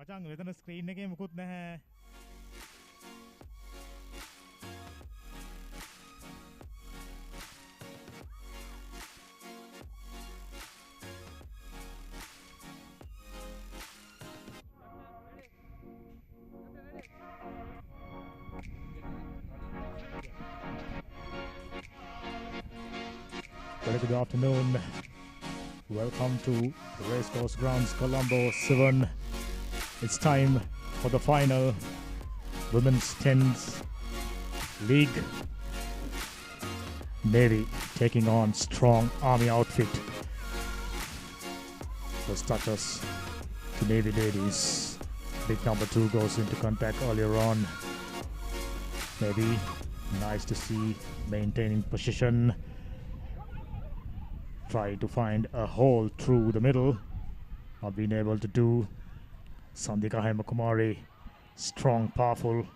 මචං මෙතන ස්ක්‍රීන් එකේ මුකුත් නැහැ. Very good afternoon. Welcome to the Racecourse Grounds, Colombo 7. It's time for the final Women's Tens League. Navy taking on strong Army outfit. First touches to Navy ladies. Big number 2 goes into contact earlier on. Navy, nice to see, maintaining position. Try to find a hole through the middle. Not being able to do. Sandika Hemakumari, strong, powerful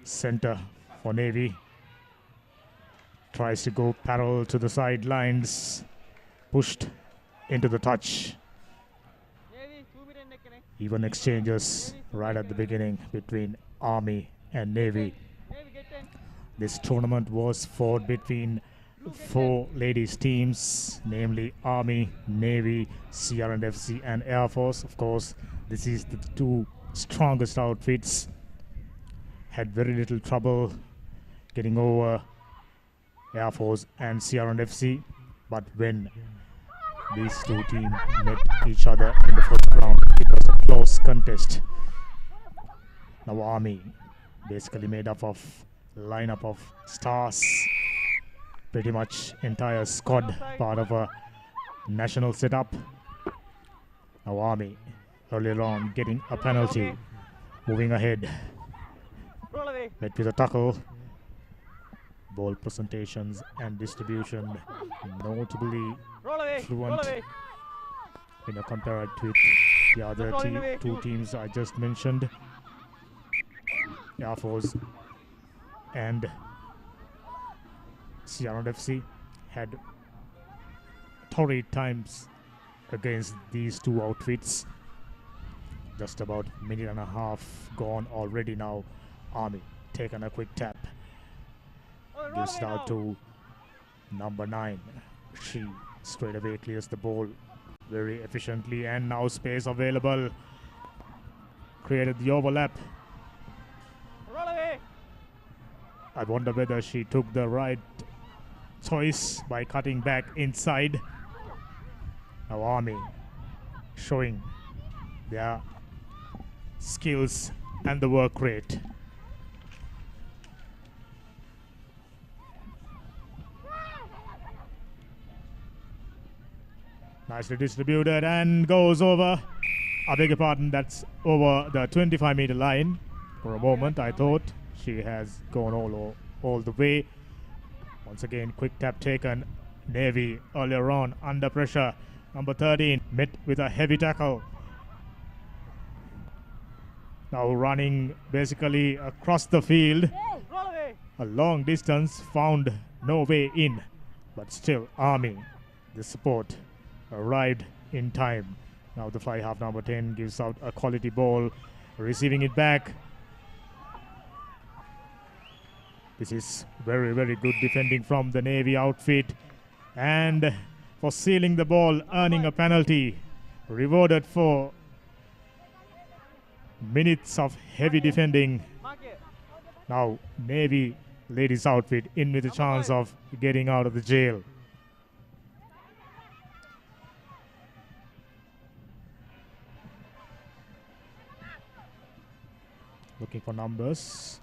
center for Navy. Tries to go parallel to the sidelines. Pushed into the touch. Even exchanges right at the beginning between Army and Navy. This tournament was fought between 4 ladies teams, namely Army, Navy, CRNFC and Air Force. Of course, this is the 2 strongest outfits. Had very little trouble getting over Air Force and CRNFC, but when these 2 teams met each other in the first round, it was a close contest. Now Army, basically made up of lineup of stars, pretty much entire squad, part of a national setup. Now Army earlier on getting a penalty, moving ahead, met with a tackle. Ball presentations and distribution notably fluent in a comparison with the other 2 teams I just mentioned. Air Force and CRNFC had torrid times against these 2 outfits. Just about a minute and a half gone already now. Army taken a quick tap. Gives it out to number 9. She straight away clears the ball very efficiently, and now space available. Created the overlap. I wonder whether she took the right choice by cutting back inside. Now Army showing their skills and the work rate. Nicely distributed and goes over. I beg your pardon, that's over the 25-meter line. For a moment I thought she has gone all the way. Once again, quick tap taken. Navy earlier on under pressure. Number 13 met with a heavy tackle. Now running basically across the field. A long distance, found no way in. But still, Army, the support, arrived in time. Now the fly half number 10 gives out a quality ball. Receiving it back. This is very, very good defending from the Navy outfit. And for sealing the ball, earning a penalty. Rewarded for minutes of heavy defending. Now Navy ladies outfit in with a chance of getting out of the jail. Looking for numbers.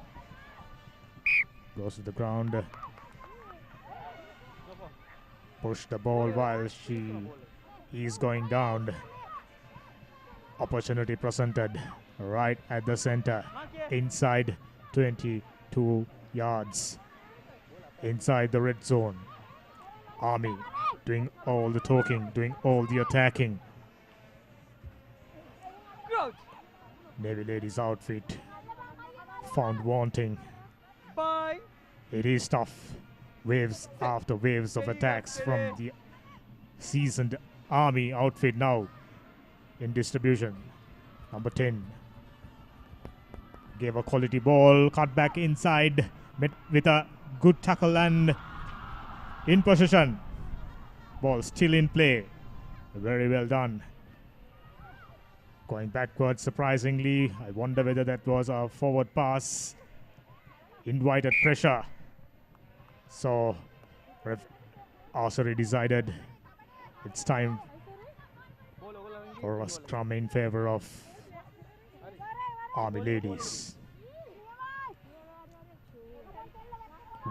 Goes to the ground. Push the ball while she is going down. Opportunity presented right at the center. Inside 22 yards. Inside the red zone. Army doing all the talking, doing all the attacking. Navy ladies outfit found wanting. It is tough. Waves after waves of attacks from the seasoned Army outfit now in distribution. Number 10 gave a quality ball, cut back inside, met with a good tackle and in possession. Ball still in play. Very well done. Going backwards, surprisingly. I wonder whether that was a forward pass. Invited pressure. So, ref Osiri decided it's time for a scrum in favor of Army ladies.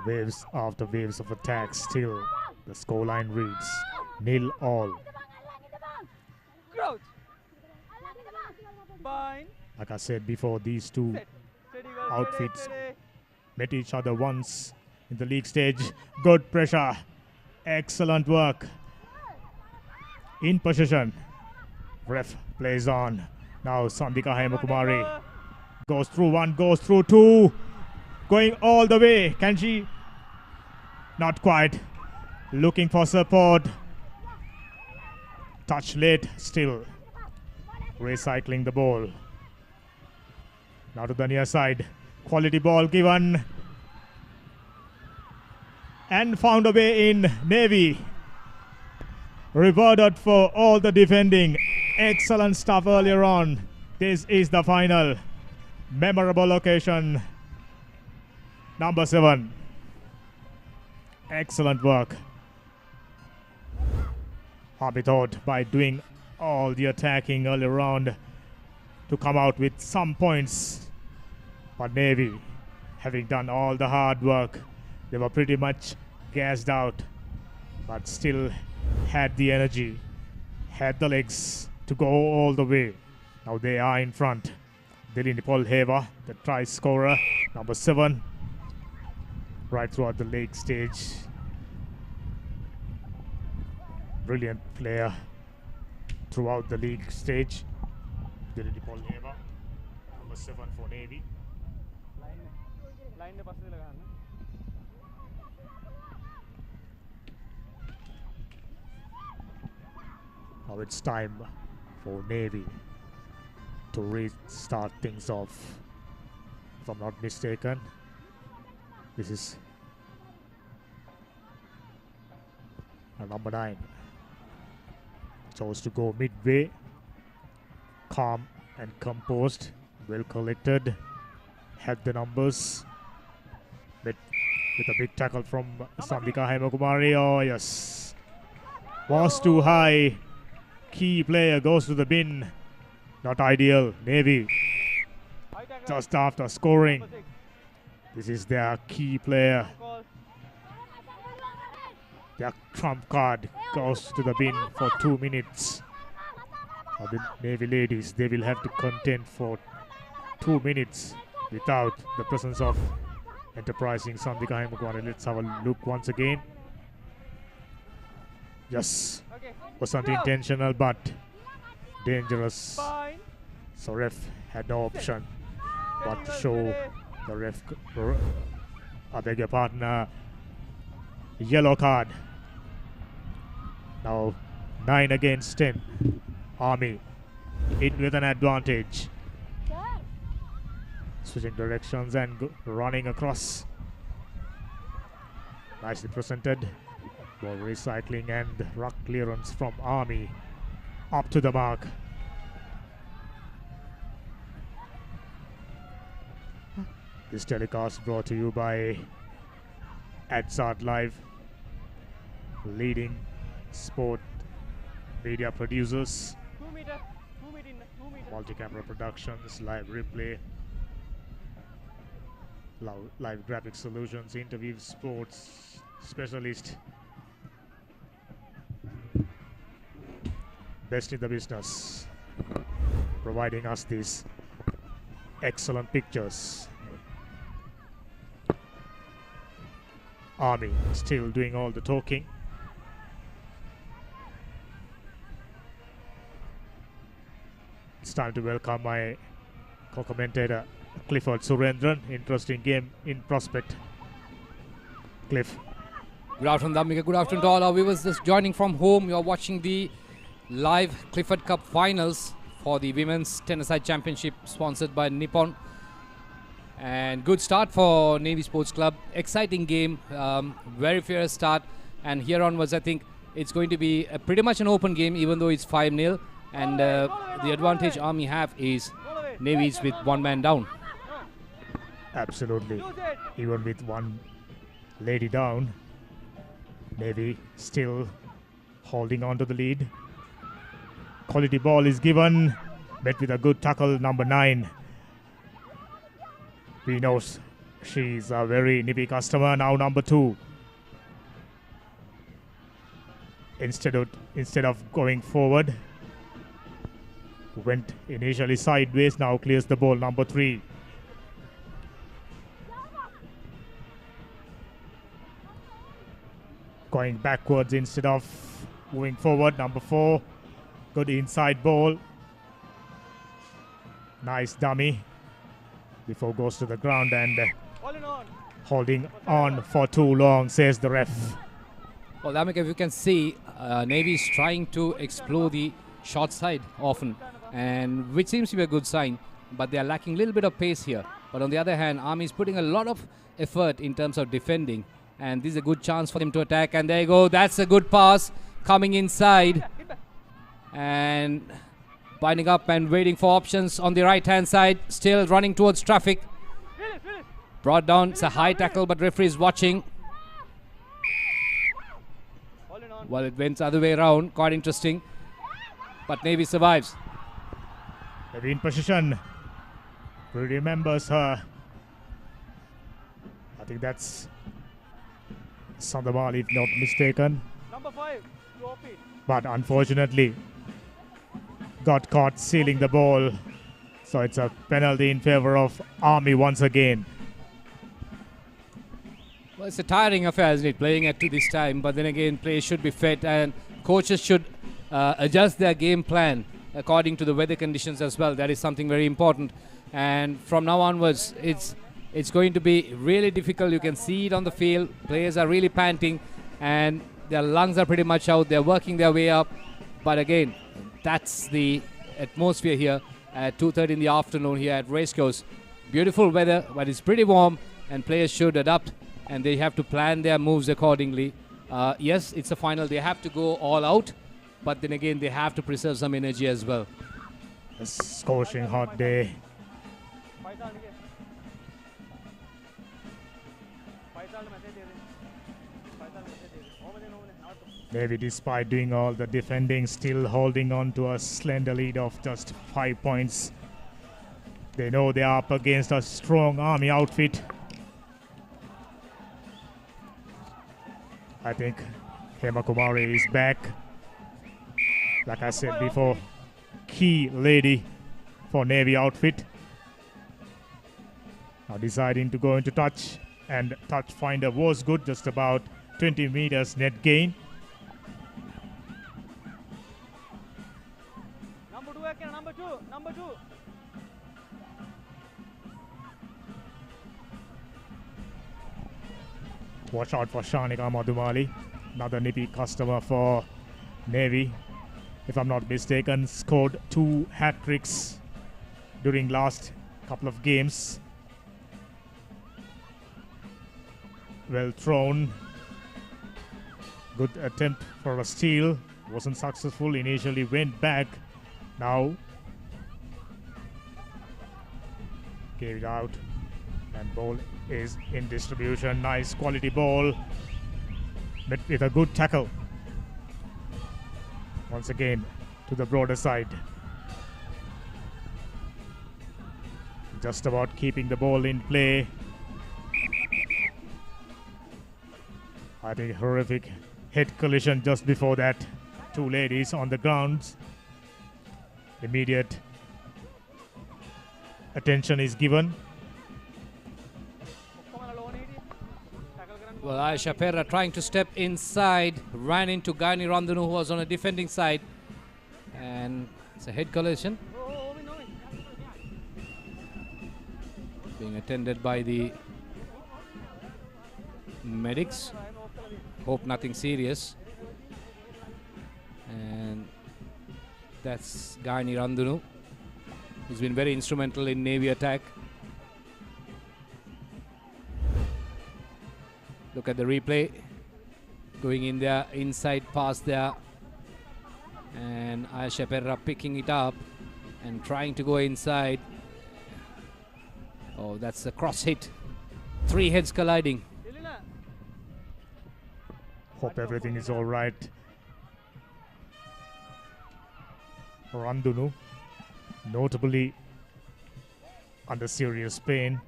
Waves after waves of attacks. Still, the scoreline reads 0-all. Like I said before, these two outfits met each other once in the league stage. Good pressure. Excellent work. In possession. Ref plays on. Now Sandika Hemakumari goes through one, goes through two. Going all the way. Can she? Not quite. Looking for support. Touch late still. Recycling the ball. Now to the near side. Quality ball given. And found a way in. Navy. Rewarded for all the defending. Excellent stuff earlier on. This is the final. Memorable occasion. Number 7. Excellent work. Army thought by doing all the attacking early round to come out with some points. But Navy, having done all the hard work, they were pretty much gassed out, but still had the energy, had the legs to go all the way. Now they are in front. Delini Polheva, the try scorer, number 7, right throughout the league stage. Brilliant player throughout the league stage. Delini Polheva, number 7 for Navy. Now it's time for Navy to restart things off. If I'm not mistaken, this is number 9. Chose to go midway, calm and composed, well collected, had the numbers, with a big tackle from Sandika Hemakumari. Oh yes, was too high. Key player goes to the bin. Not ideal. Navy just after scoring. This is their key player. Their trump card goes to the bin for 2 minutes. Now the Navy ladies, they will have to contend for 2 minutes without the presence of enterprising Sandika Hemakumari. Let's have a look once again. Yes, wasn't intentional but dangerous. So ref had no option but to show the ref, I beg your pardon, yellow card. Now 9 against 10. Army in with an advantage. Switching directions and running across. Nicely presented. Ball recycling and ruck clearance from Army. Up to the mark. This telecast brought to you by Adsart Live, leading sport media producers, multi-camera productions, live replay, live graphic solutions, interview sports specialist, best in the business, providing us these excellent pictures. Army still doing all the talking. It's time to welcome my co-commentator Clifford Surendran. Interesting game in prospect. Cliff. Good afternoon, Dhammika. Good afternoon to all our viewers just joining from home. You are watching the live Clifford Cup finals for the Women's Tennis-side Championship sponsored by Nippon. And good start for Navy Sports Club. Exciting game, very fair start. And here onwards, I think it's going to be pretty much an open game, even though it's 5-0. And the advantage Army have is Navy's with one man down. Absolutely. Even with one lady down, Navy still holding on to the lead. Quality ball is given, met with a good tackle, number 9. We know she's a very nippy customer. Now number 2. Instead of going forward, went initially sideways, now clears the ball, number 3. Going backwards instead of moving forward, number 4. Good inside ball. Nice dummy before goes to the ground and holding on for too long, says the ref. Well, Damik, if you can see, Navy is trying to explore the short side often, and which seems to be a good sign, but they are lacking a little bit of pace here. But on the other hand, Army is putting a lot of effort in terms of defending, and this is a good chance for them to attack. And there you go, that's a good pass coming inside and binding up and waiting for options on the right hand side, still running towards traffic. Brought down, it's a high tackle, but referee is watching. Well, it went the other way around, quite interesting, but Navy survives. Navy in position, who remembers her. I think that's Sandoval, if not mistaken. Number 5, but unfortunately got caught sealing the ball, so it's a penalty in favor of Army once again. Well, it's a tiring affair, isn't it, playing at this time, but then again, players should be fit and coaches should adjust their game plan according to the weather conditions as well. That is something very important, and from now onwards it's going to be really difficult. You can see it on the field. Players are really panting and their lungs are pretty much out. They're working their way up, but again, that's the atmosphere here at 2:30 in the afternoon here at Racecourse. Beautiful weather, but it's pretty warm, and players should adapt and they have to plan their moves accordingly. Yes, it's a final. They have to go all out, but then again, they have to preserve some energy as well. A scorching hot day. Navy, despite doing all the defending, still holding on to a slender lead of just 5 points. They know they are up against a strong Army outfit. I think Hema Kumari is back. Like I said before, key lady for Navy outfit. Now deciding to go into touch, and touch finder was good, just about 20 meters net gain. Number 2. Watch out for Shanika Madhumali, another nippy customer for Navy. If I'm not mistaken, scored 2 hat-tricks during last couple of games. Well thrown. Good attempt for a steal. Wasn't successful. Initially went back. Now gave it out. And ball is in distribution. Nice quality ball. Met with a good tackle. Once again to the broader side. Just about keeping the ball in play. I think horrific head collision just before that. 2 ladies on the ground. Immediate attention is given. Well, Aisha Perra trying to step inside, ran into Gaini Randhanu, who was on a defending side, and it's a head collision being attended by the medics. Hope nothing serious. And that's Gaini Randhanu. who's been very instrumental in Navy attack. Look at the replay. Going in there, inside pass there. And Ayesha Perra picking it up and trying to go inside. Oh, that's a cross hit. 3 heads colliding. Hope everything is all right. Randunu, notably under serious pain.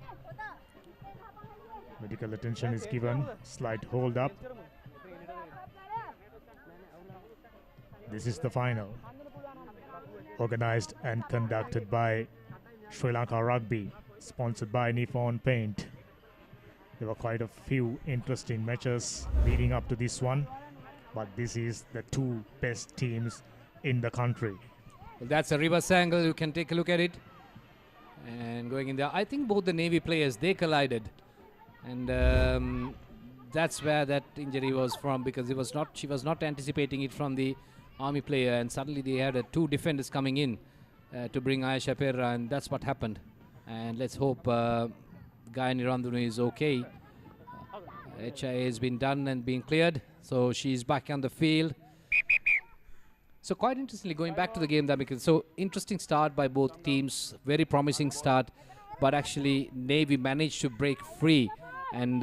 Medical attention is given. Slight hold up. This is the final. Organized and conducted by Sri Lanka Rugby, sponsored by Nippon Paint. There were quite a few interesting matches leading up to this one, but this is the 2 best teams in the country. Well, that's a reverse angle. You can take a look at it. And going in there, I think both the Navy players, they collided. And that's where that injury was from, because she was not anticipating it from the Army player, and suddenly they had 2 defenders coming in to bring Ayesha Perra, and that's what happened. And let's hope Gayani Randunu is okay. HIA has been done and being cleared, so she's back on the field. So quite interestingly, going back to the game, that because so interesting start by both teams, very promising start, but actually Navy managed to break free and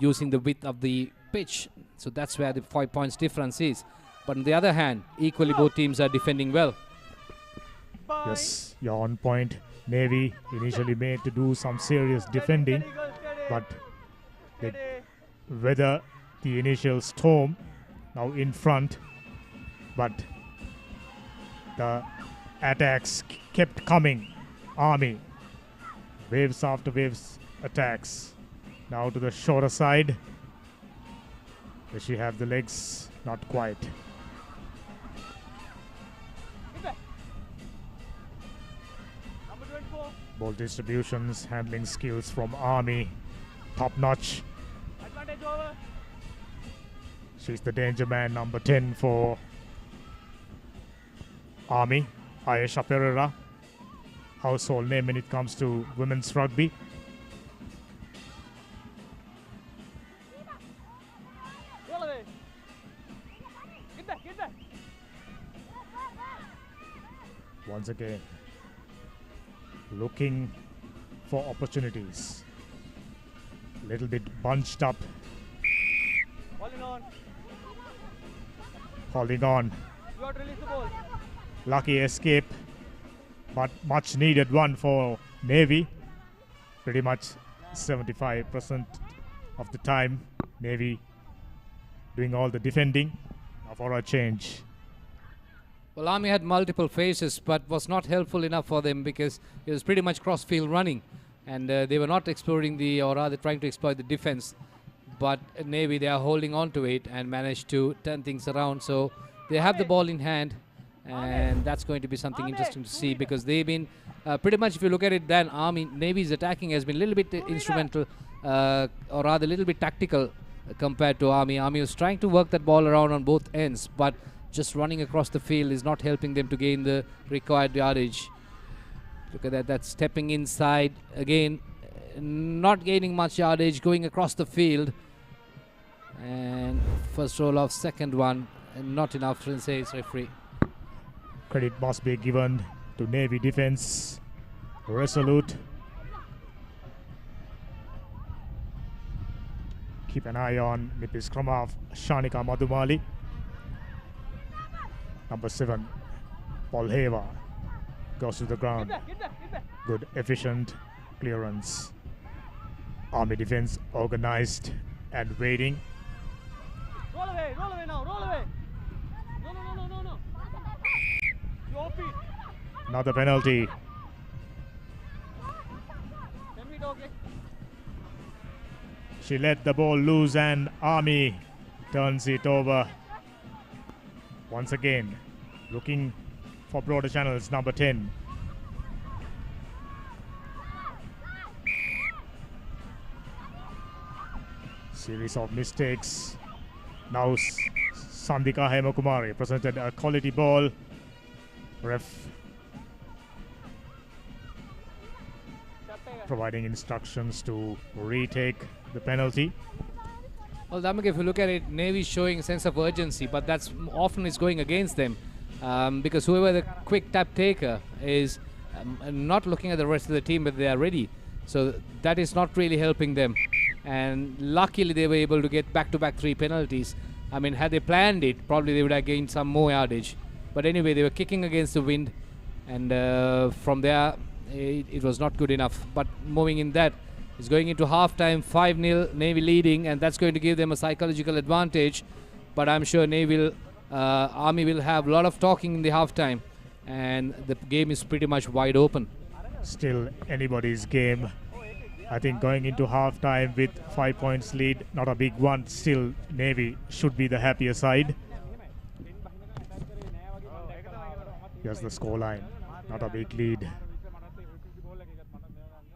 using the width of the pitch. So that's where the 5 points difference is. But on the other hand, equally both teams are defending well. Yes, you're on point. Navy initially made to do some serious defending, but they weather the initial storm, now in front, but the attacks kept coming. Army, waves after waves attacks. Now to the shorter side. Does she have the legs? Not quite. Ball distributions, handling skills from Army, top notch. She's the danger man, number 10 for Army, Ayesha Pereira. Household name when it comes to women's rugby. Once again, looking for opportunities. A little bit bunched up. Holding on. Lucky escape, but much needed one for Navy. Pretty much 75% of the time, Navy doing all the defending. Now for a change. Well, Army had multiple phases, but was not helpful enough for them because it was pretty much cross-field running, and they were not exploring or rather trying to exploit the defense. But Navy, they are holding on to it and managed to turn things around. So they have the ball in hand, and that's going to be something interesting to see, because they've been pretty much, if you look at it, then Navy's attacking has been a little bit instrumental, or rather a little bit tactical compared to Army. Army was trying to work that ball around on both ends, but just running across the field is not helping them to gain the required yardage. Look at that, that's stepping inside again, not gaining much yardage, going across the field. And first roll off, second one, and not enough, says referee. Credit must be given to Navy defense. Resolute. Keep an eye on Nippon scrum half Shanika Madhumali. Number 7, Polheva goes to the ground. Good, efficient clearance. Army defense organized and waiting. Roll away now, roll away. No. Your feet. Another penalty. 10 feet, okay. She let the ball loose and Army turns it over. Once again, looking for broader channels, number 10. Series of mistakes. Now Sandika Hemakumari presented a quality ball. Ref providing instructions to retake the penalty. Well, Damak, if you look at it, Navy is showing a sense of urgency, but that's often is going against them because whoever the quick tap taker is not looking at the rest of the team, but they are ready. So that is not really helping them. And luckily, they were able to get back-to-back 3 penalties. I mean, had they planned it, probably they would have gained some more yardage. But anyway, they were kicking against the wind, and from there, it was not good enough. But moving in that, it's going into half-time, 5-0, Navy leading, and that's going to give them a psychological advantage. But I'm sure Army will have a lot of talking in the half-time, and the game is pretty much wide open. Still anybody's game. I think going into half-time with 5 points lead, not a big one, still Navy should be the happier side. Here's the scoreline, not a big lead.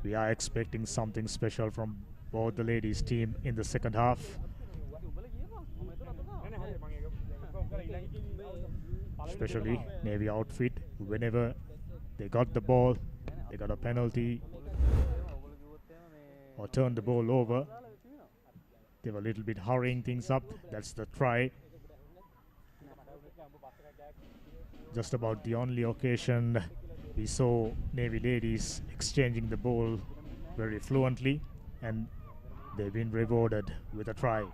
We are expecting something special from both the ladies' team in the second half. Especially Navy outfit, whenever they got the ball, they got a penalty or turned the ball over, they were a little bit hurrying things up. That's the try. Just about the only occasion we saw Navy ladies exchanging the ball very fluently, and they've been rewarded with a try.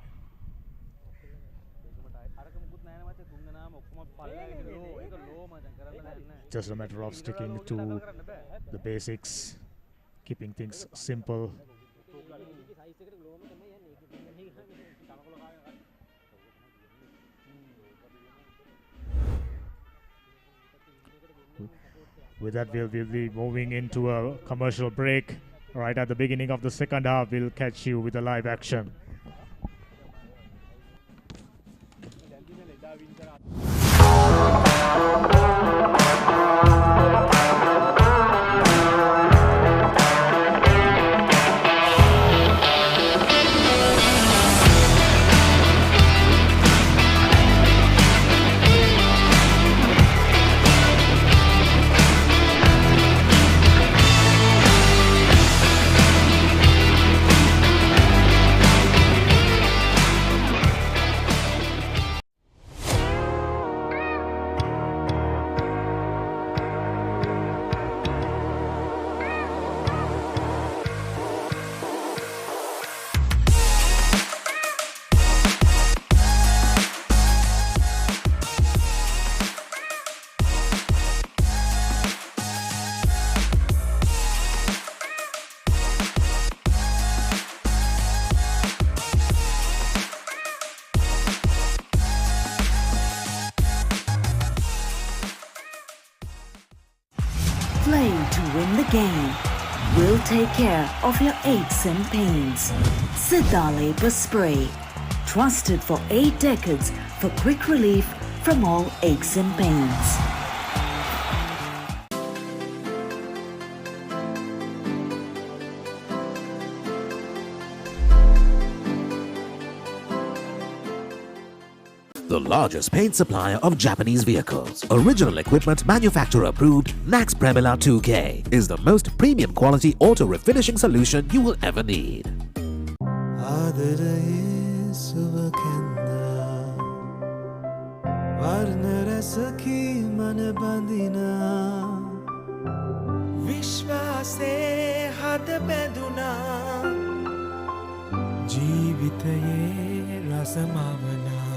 Just a matter of sticking to the basics, keeping things simple. With that, we'll be moving into a commercial break. Right at the beginning of the second half, we'll catch you with the live action. Playing to win the game. We'll take care of your aches and pains. Sidale Spray. Trusted for 8 decades for quick relief from all aches and pains. The largest paint supplier of Japanese vehicles. Original equipment manufacturer approved, Nax Premila 2K is the most premium quality auto refinishing solution you will ever need.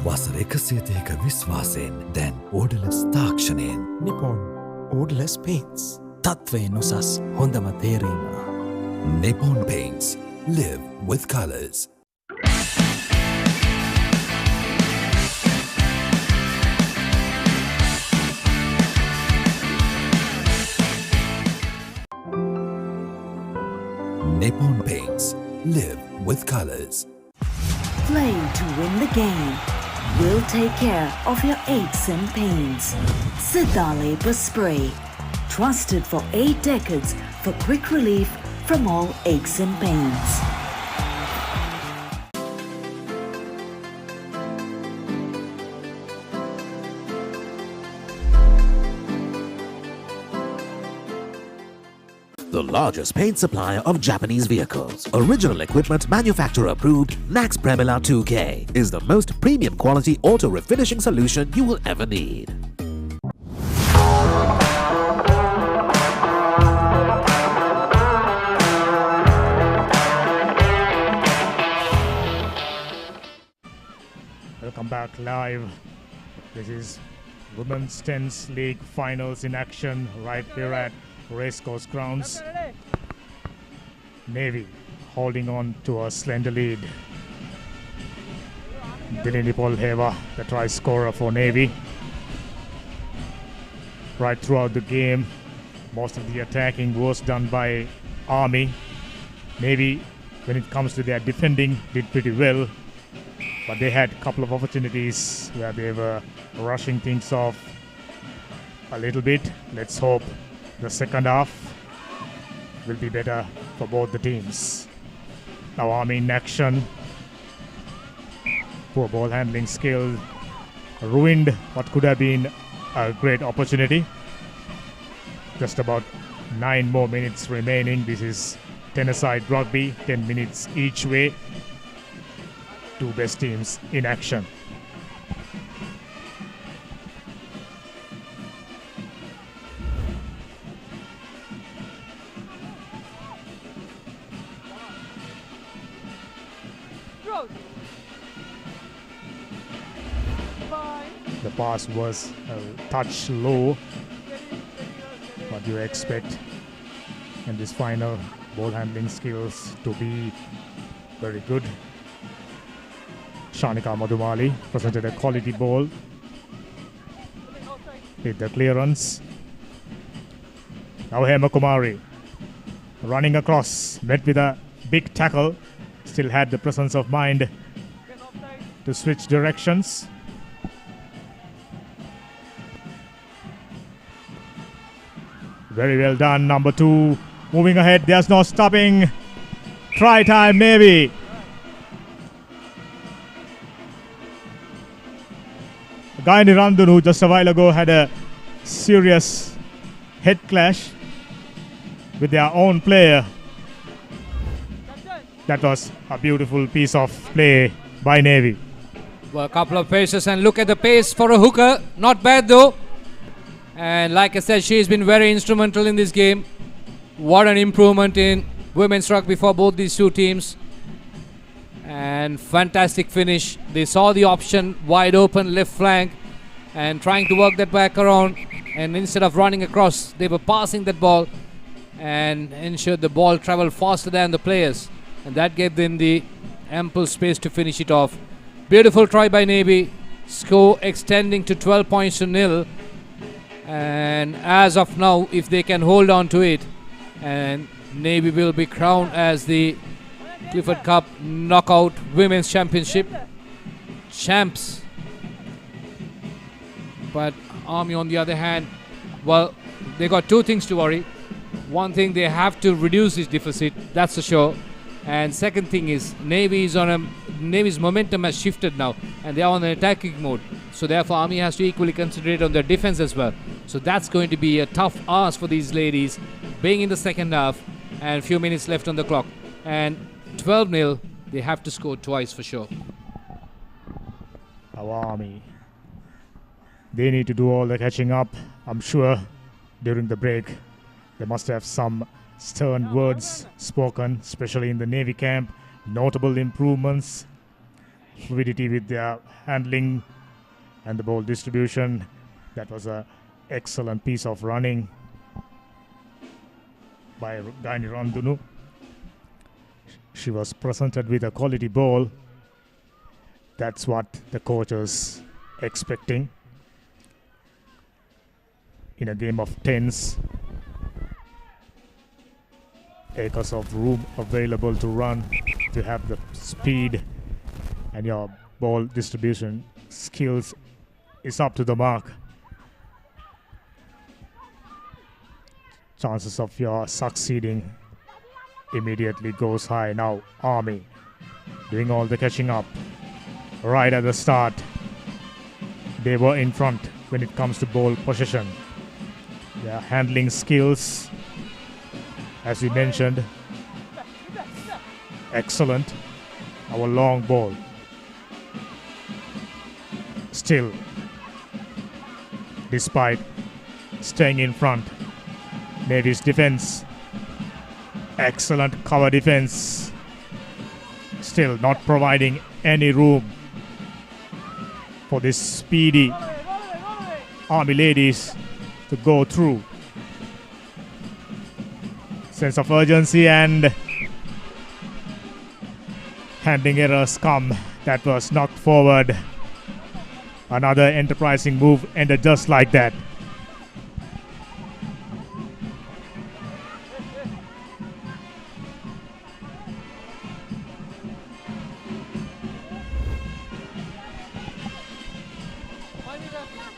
වසර 130ක විශ්වාසයෙන් දැන් ඕඩලස් තාක්ෂණයෙන් Nippon Odorless Paints තත්වයෙන් උසස් හොඳම තේරීම Nippon Paints live with colors. Nippon Paints live with colors. Playing to win the game. We'll take care of your aches and pains. Sidale Spray. Trusted for 8 decades for quick relief from all aches and pains. the largest paint supplier of Japanese vehicles. Original equipment manufacturer approved, Nax Premila 2K is the most premium quality auto refinishing solution you will ever need. Welcome back live. This is Women's Tennis League Finals in action right here at Racecourse Grounds. Navy holding on to a slender lead. Dilini Polheva, the try scorer for Navy. Right throughout the game, most of the attacking was done by Army. Navy, when it comes to their defending, did pretty well. But they had a couple of opportunities where they were rushing things off a little bit. Let's hope the second half will be better for both the teams. Now Army in action. Poor ball handling skill ruined what could have been a great opportunity. Just about 9 more minutes remaining. This is tennis-side rugby, 10 minutes each way. Two best teams in action. The pass was a touch low. What do you expect in this final? Ball handling skills to be very good. Shanika Madhumali presented a quality ball. Hit the clearance. Now Hema Kumari running across, met with a big tackle. Still had the presence of mind to switch directions. Very well done, number 2. Moving ahead, there's no stopping. Try time, Navy. Gaini Randunu just a while ago had a serious head clash with their own player. That was a beautiful piece of play by Navy. Well, a couple of paces, and look at the pace for a hooker. Not bad though. And like I said, she's been very instrumental in this game. What an improvement in women's rugby for both these two teams. And fantastic finish. They saw the option wide open left flank and trying to work that back around, and instead of running across, they were passing that ball and ensured the ball traveled faster than the players, and that gave them the ample space to finish it off. Beautiful try by Navy. Score extending to 12 points to 0, and as of now, if they can hold on to it, and Navy will be crowned as the Clifford Cup Knockout Women's Championship champs. But Army, on the other hand, well, they got two things to worry. One thing, they have to reduce this deficit, that's for sure. And second thing is, Navy's momentum has shifted now, and they are on an attacking mode. So therefore, Army has to equally concentrate on their defense as well. So that's going to be a tough ask for these ladies, being in the second half and a few minutes left on the clock. And 12-0, they have to score twice for sure. Our Army, they need to do all the catching up. I'm sure during the break they must have some stern words spoken, especially in the Navy camp. Notable improvements, fluidity with their handling and the ball distribution. That was an excellent piece of running by Gaini Randunu. She was presented with a quality ball. That's what the coach is expecting in a game of tens. Acres of room available to run, to have the speed, and your ball distribution skills is up to the mark. Chances of your succeeding immediately goes high. Now Army doing all the catching up right at the start. They were in front when it comes to ball possession. Their handling skills as we mentioned. Excellent. Our long ball. Still, despite staying in front, Navy's defense. Excellent cover defense. Still not providing any room for this speedy Army ladies to go through. Sense of urgency and handling errors come. That was knocked forward. Another enterprising move ended just like that.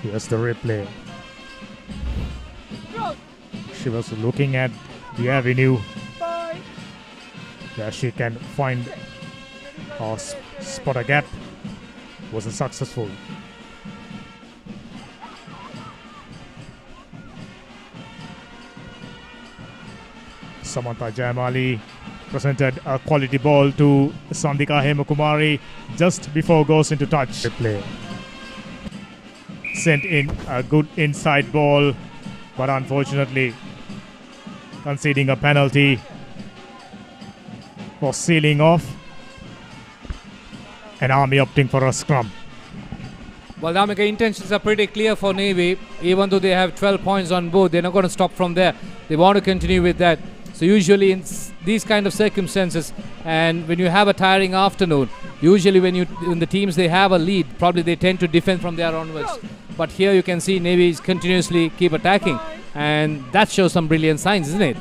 Here's the replay. She was looking at the avenue where she can find or spot a gap. Wasn't successful. Samantha Jayamali presented a quality ball to Sandika Hemakumari just before goes into touch. Replay. Sent in a good inside ball, but unfortunately conceding a penalty for sealing off, and Army opting for a scrum. Well, the Army intentions are pretty clear for Navy. Even though they have 12 points on board, they're not going to stop from there. They want to continue with that. So usually in these kind of circumstances, and when you have a tiring afternoon, usually when the teams they have a lead, probably they tend to defend from there onwards. But here you can see Navy is continuously keep attacking, and that shows some brilliant signs, isn't it?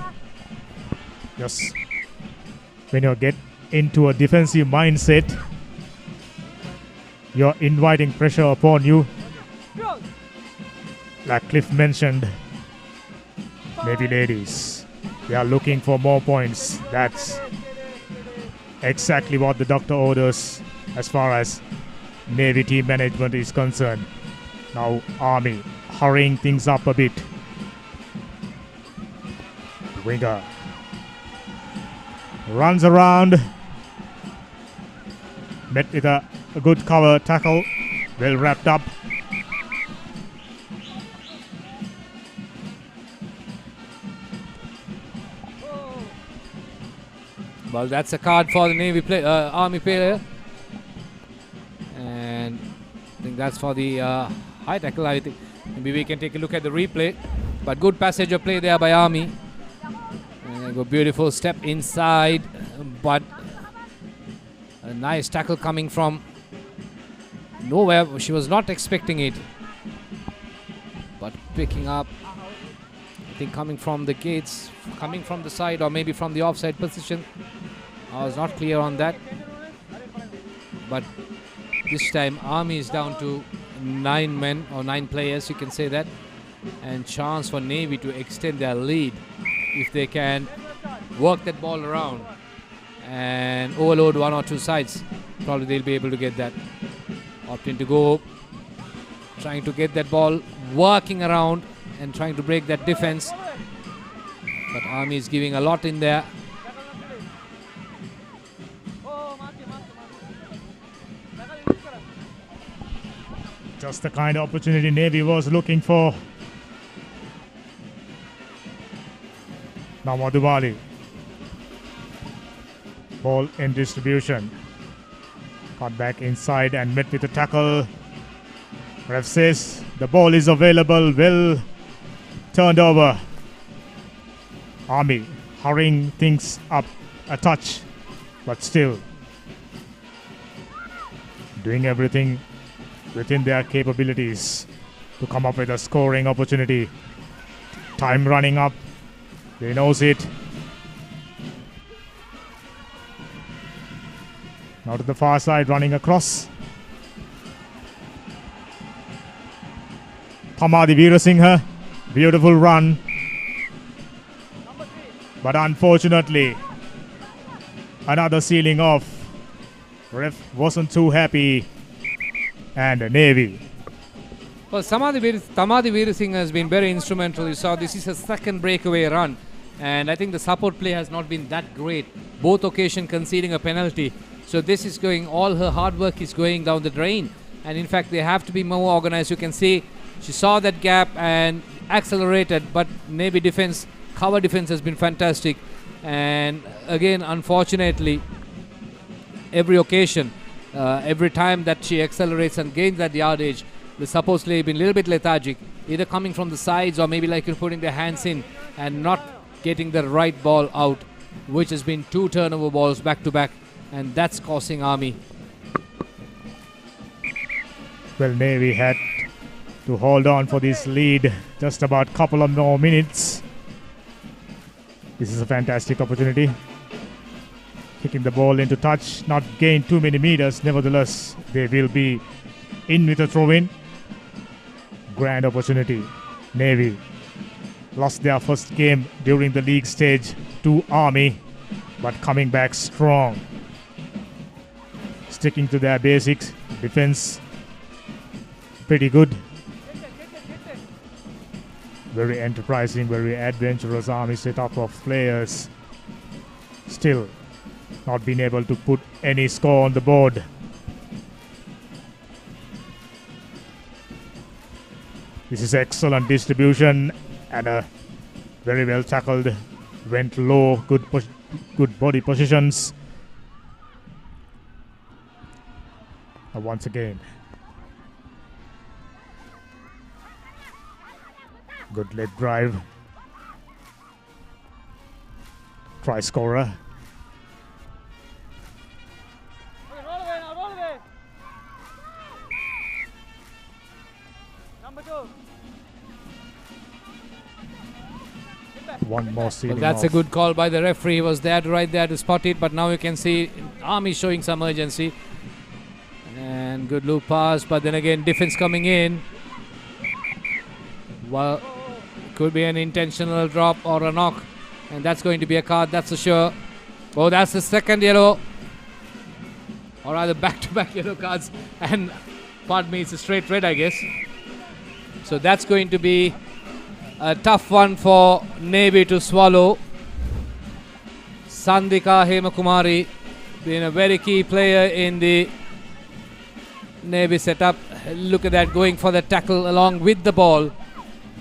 Yes. When you get into a defensive mindset, you're inviting pressure upon you. Like Cliff mentioned, Navy ladies, they are looking for more points. That's exactly what the doctor orders as far as Navy team management is concerned. Now Army hurrying things up a bit. Winger runs around, met with a good cover tackle, well wrapped up. Well, that's a card for the Navy Army player, and I think that's for the high tackle. I think maybe we can take a look at the replay, but good passage of play there by Army. And a beautiful step inside, but a nice tackle coming from nowhere. She was not expecting it, but picking up, I think coming from the gates, coming from the side or maybe from the offside position. I was not clear on that, but this time Army is down to 9 men or 9 players, you can say that, and chance for Navy to extend their lead if they can work that ball around and overload one or two sides. Probably they'll be able to get that. Opting to go, trying to get that ball working around and trying to break that defense, but Army is giving a lot in there. Just the kind of opportunity Navy was looking for. Now Madhubali. Ball in distribution. Got back inside and met with a tackle. Ref says the ball is available. Well turned over. Army hurrying things up a touch, but still doing everything within their capabilities to come up with a scoring opportunity. Time running up. They knows it. Now to the far side, running across. Pamadi Veerasinghe, beautiful run. But unfortunately, another sealing off. Ref wasn't too happy. And Navy. Well, Tamadi Veerasinghe has been very instrumental. You saw this is a second breakaway run And I think the support play has not been that great. Both occasions conceding a penalty. So this is going, all her hard work is going down the drain. And in fact, they have to be more organized. You can see she saw that gap and accelerated, but Navy defense, cover defense has been fantastic. And again, unfortunately, every occasion, every time that she accelerates and gains that yardage, they supposedly been a little bit lethargic, either coming from the sides or maybe like putting their hands in and not getting the right ball out, which has been 2 turnover balls back to back, and that's costing Army. Well, Navy had to hold on for this lead just about couple of more minutes. This is a fantastic opportunity. Kicking the ball into touch, not gain too many meters. Nevertheless, they will be in with a throw-in. Grand opportunity. Navy lost their first game during the league stage to Army, but coming back strong. Sticking to their basics. Defense pretty good. Very enterprising, very adventurous Army setup of players. Still not been able to put any score on the board. This is excellent distribution and a very well tackled. Went low, good body positions. Once again, good leg drive. Try scorer. Okay, roll away now, roll away. Number 2. One more ceiling Well, that's a off. good call by the referee. He was there right there to spot it, but now you can see Army showing some urgency. And good loop pass, but then again defense coming in. Well, could be an intentional drop or a knock, and that's going to be a card, that's for sure. Oh, that's the second yellow, or rather back-to-back yellow cards, and pardon me, it's a straight red, I guess. So that's going to be a tough one for Navy to swallow. Sandika Hemakumari being a very key player in the Navy setup. Look at that, going for the tackle along with the ball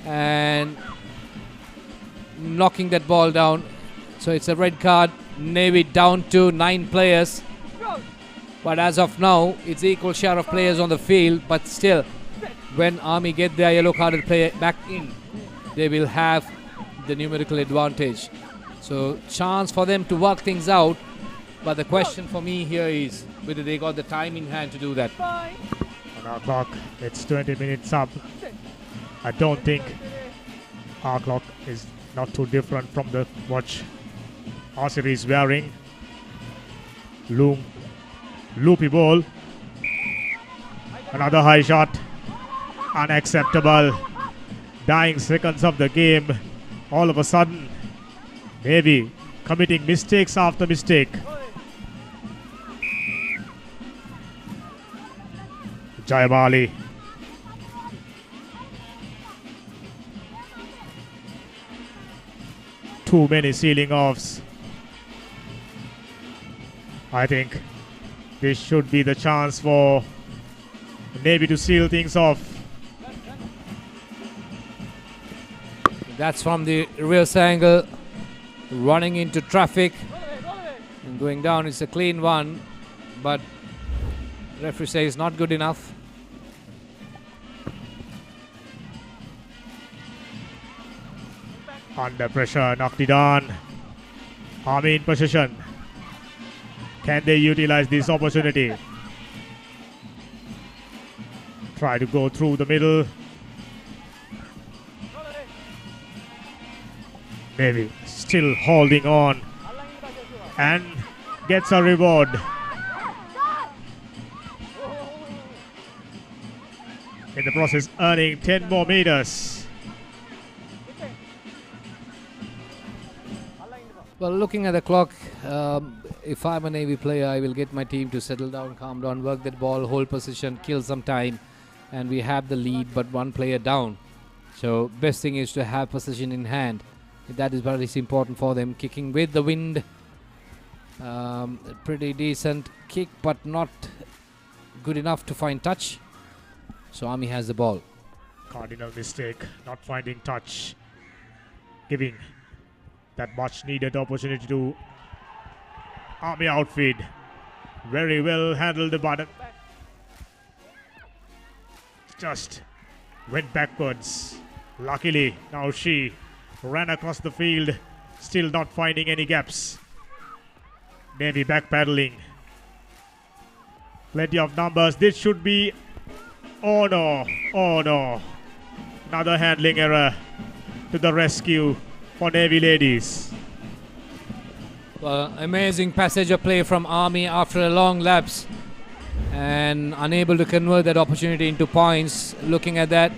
and knocking that ball down. So it's a red card. Navy down to 9 players. But as of now, it's equal share of players on the field. But still, when Army get their yellow carded player back in, they will have the numerical advantage. So chance for them to work things out. But the question for me here is whether they got the time in hand to do that. On our clock, it's 20 minutes up. I don't think our clock is not too different from the watch Asiri is wearing. Loopy ball. Another high shot. Unacceptable. Dying seconds of the game. All of a sudden, Navy committing mistakes after mistake. Jayamali. Too many ceiling offs. I think this should be the chance for Navy to seal things off. That's from the reverse angle, running into traffic and going down. It's a clean one, but referee says not good enough. Under pressure, knocked it on. Army in position. Can they utilize this opportunity? Try to go through the middle. Navy still holding on and gets a reward. In the process, earning 10 more meters. Well, looking at the clock, if I'm a Navy player, I will get my team to settle down, calm down, work that ball, hold position, kill some time, and we have the lead but one player down. So best thing is to have position in hand. That is very important for them. Kicking with the wind. Pretty decent kick, but not good enough to find touch. So Army has the ball. Cardinal mistake, not finding touch. Giving that much needed opportunity to Army outfit. Very well handled, but just went backwards. Luckily, now she ran across the field, still not finding any gaps. Navy backpedaling. Plenty of numbers. This should be. Oh no, oh no. Another handling error to the rescue for Navy ladies. Well, amazing passage of play from Army after a long lapse and unable to convert that opportunity into points. Looking at that,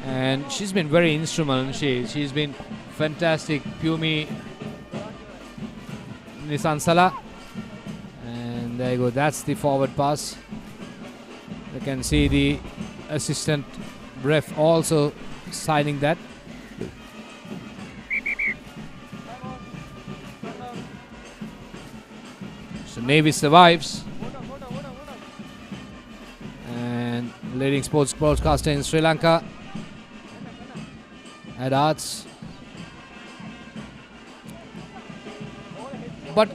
and she's been very instrumental. She's been fantastic. Pumi Nisansala, and there you go. That's the forward pass. You can see the assistant ref also signing that. So Navy survives. And leading sports broadcaster in Sri Lanka at Arts. But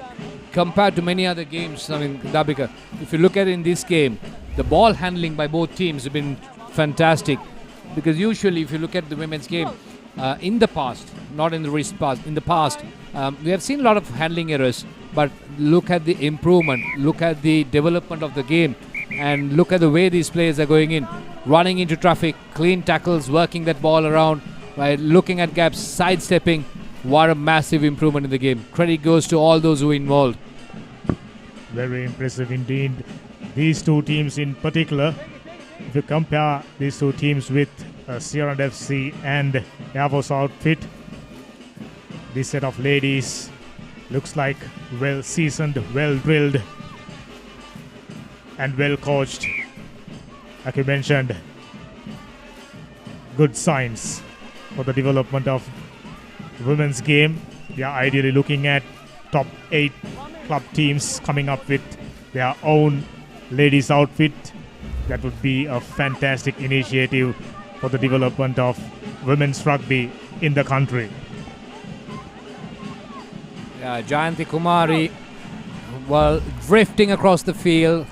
compared to many other games, I mean, Dabika, if you look at it in this game, the ball handling by both teams have been fantastic. Because usually, if you look at the women's game, in the past, not in the recent past, in the past, we have seen a lot of handling errors. But look at the improvement, look at the development of the game, and look at the way these players are going in, running into traffic, clean tackles, working that ball around, right, looking at gaps, sidestepping. What a massive improvement in the game. Credit goes to all those who are involved. Very impressive indeed. These two teams in particular, if you compare these two teams with Sierra FC and Air Force outfit, this set of ladies looks like well seasoned, well drilled, and well coached. Like you mentioned, good signs for the development of women's game. We are ideally looking at top 8 club teams coming up with their own ladies outfit. That would be a fantastic initiative for the development of women's rugby in the country. Jayanti Kumari, well, drifting across the field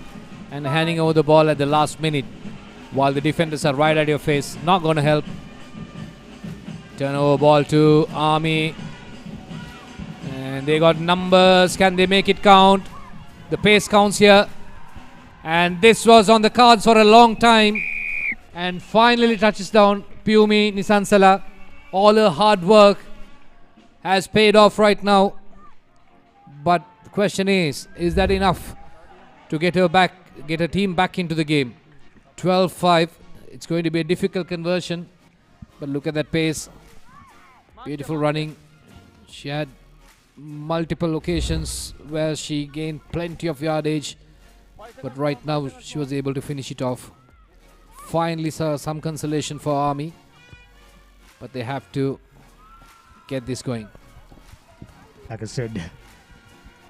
and handing over the ball at the last minute while the defenders are right at your face. Not going to help. Turnover ball to Army. And they got numbers. Can they make it count? The pace counts here. And this was on the cards for a long time. And finally touches down Pumi Nisansala. All her hard work has paid off right now. But the question is that enough to get her team back into the game? 12-5. It's going to be a difficult conversion. But look at that pace. Beautiful running. She had multiple occasions where she gained plenty of yardage. But right now she was able to finish it off. Finally saw some consolation for Army. But they have to get this going. Like I said,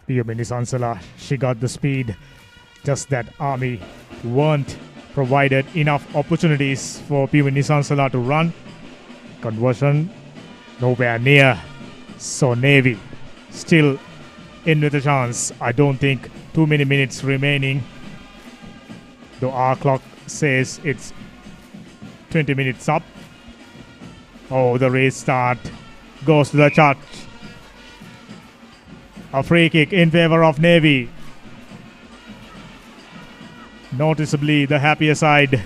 Piyumi Nisansala, she got the speed. Just that Army weren't provided enough opportunities for Piyumi Nisansala to run. Conversion nowhere near. So Navy still in with a chance. I don't think too many minutes remaining. Though our clock says it's 20 minutes up. Oh, the race start goes to the church. A free kick in favor of Navy. Noticeably the happier side.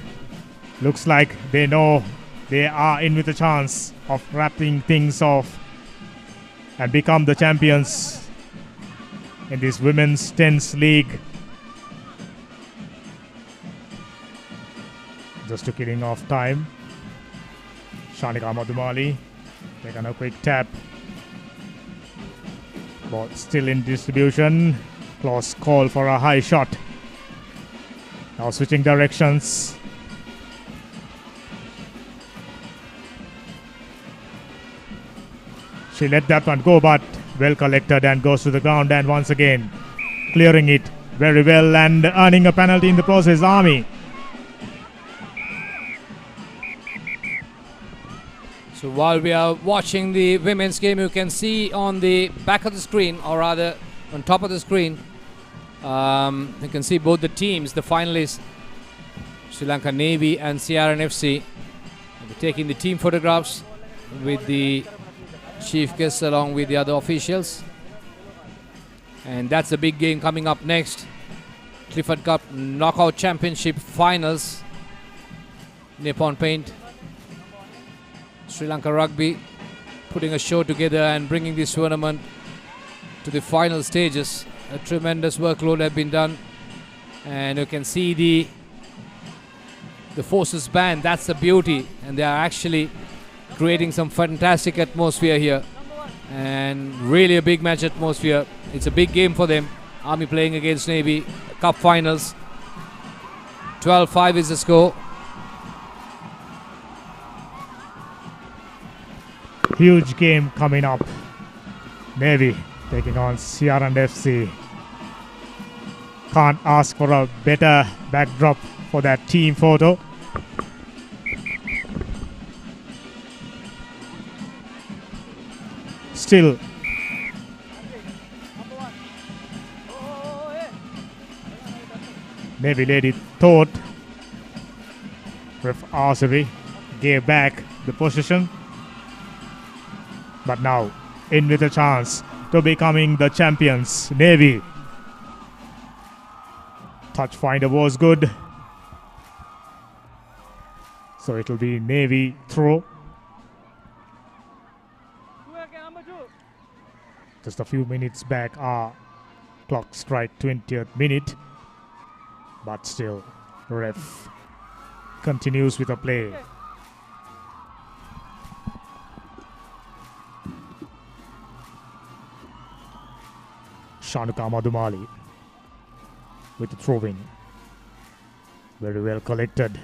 Looks like they know they are in with a chance of wrapping things off and become the champions in this women's tennis league. Just to killing off time. Shanika Madhumali taking a quick tap. Ball still in distribution. Close call for a high shot. Now switching directions. She let that one go, but well collected and goes to the ground, and once again clearing it very well and earning a penalty in the process, Army. So while we are watching the women's game, you can see on the back of the screen, or rather on top of the screen, you can see both the teams, the finalists, Sri Lanka Navy and Sierra FC. We're taking the team photographs with the chief guests along with the other officials. And that's a big game coming up next. Clifford Cup Knockout Championship Finals. Nippon Paint, Sri Lanka Rugby putting a show together and bringing this tournament to the final stages. A tremendous workload has been done, and you can see the forces band. That's the beauty, and they are actually creating some fantastic atmosphere here, and really a big match atmosphere. It's a big game for them. Army playing against Navy, Cup Finals. 12-5 is the score. Huge game coming up. Navy taking on Sierra FC. Can't ask for a better backdrop for that team photo. Still, Navy lady thought Ref Arsary gave back the position, but now in with a chance to becoming the champions. Navy. Touch finder was good, so it'll be Navy throw. Just a few minutes back, our clock strike 20th minute, but still ref continues with the play. Shanuka Madhumali with the throw-in. Very well collected.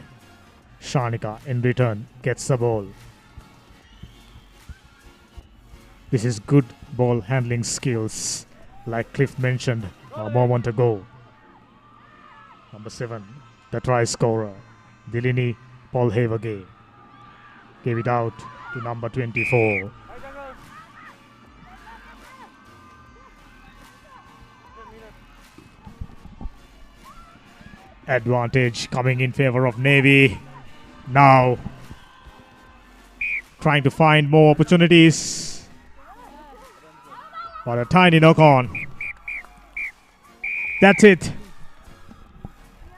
Shanika in return gets the ball. This is good ball handling skills, like Cliff mentioned a moment ago. Number 7, the try scorer, Dilini Polhavage, gave it out to number 24. Advantage coming in favor of Navy. Now trying to find more opportunities. But a tiny knock on. That's it.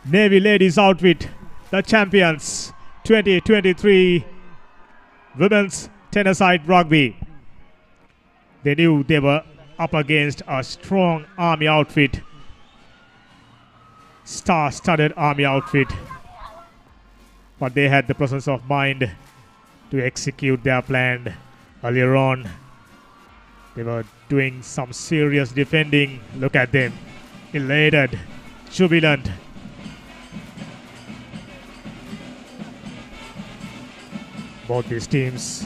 Navy ladies outfit, the champions 2023 women's tennis-side rugby. They knew they were up against a strong Army outfit. Star-studded Army outfit. But they had the presence of mind to execute their plan earlier on. They were doing some serious defending. Look at them. Elated, jubilant. Both these teams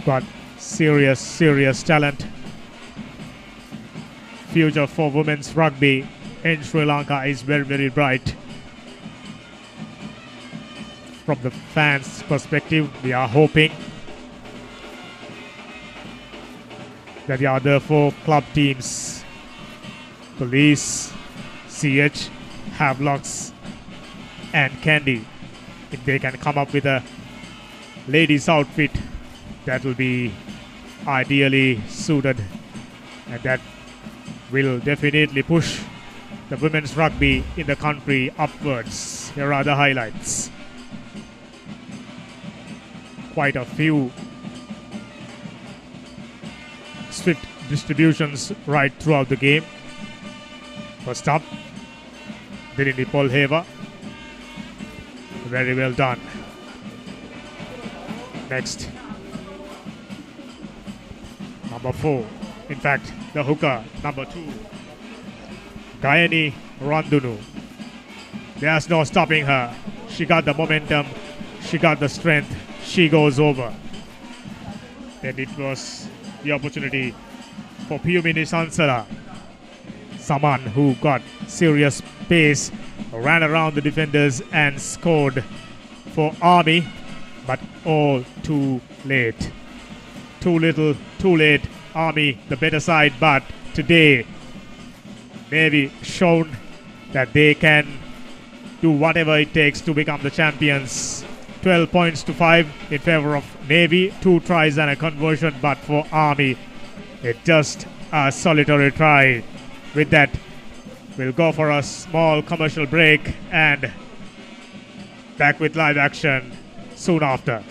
got serious talent. Future for women's rugby in Sri Lanka is very bright. From the fans' perspective, we are hoping that the other 4 club teams, Police, CH, Havelocks and Candy, if they can come up with a ladies outfit that will be ideally suited, and that will definitely push the women's rugby in the country upwards. Here are the highlights. Quite a few swift distributions right throughout the game. First up, Dilini Polheva. Very well done. Next, number 4. In fact, the hooker, number 2. Gayani Randunu. There's no stopping her. She got the momentum. She got the strength. She goes over. Then it was the opportunity for Piumini Sansara. Someone who got serious pace, ran around the defenders and scored for Army, but all too late. Too little, too late. Army the better side, but today Navy shown that they can do whatever it takes to become the champions. 12 points to 5 in favor of Navy, 2 tries and a conversion, but for Army it's just a solitary try. With that, we'll go for a small commercial break and back with live action soon after.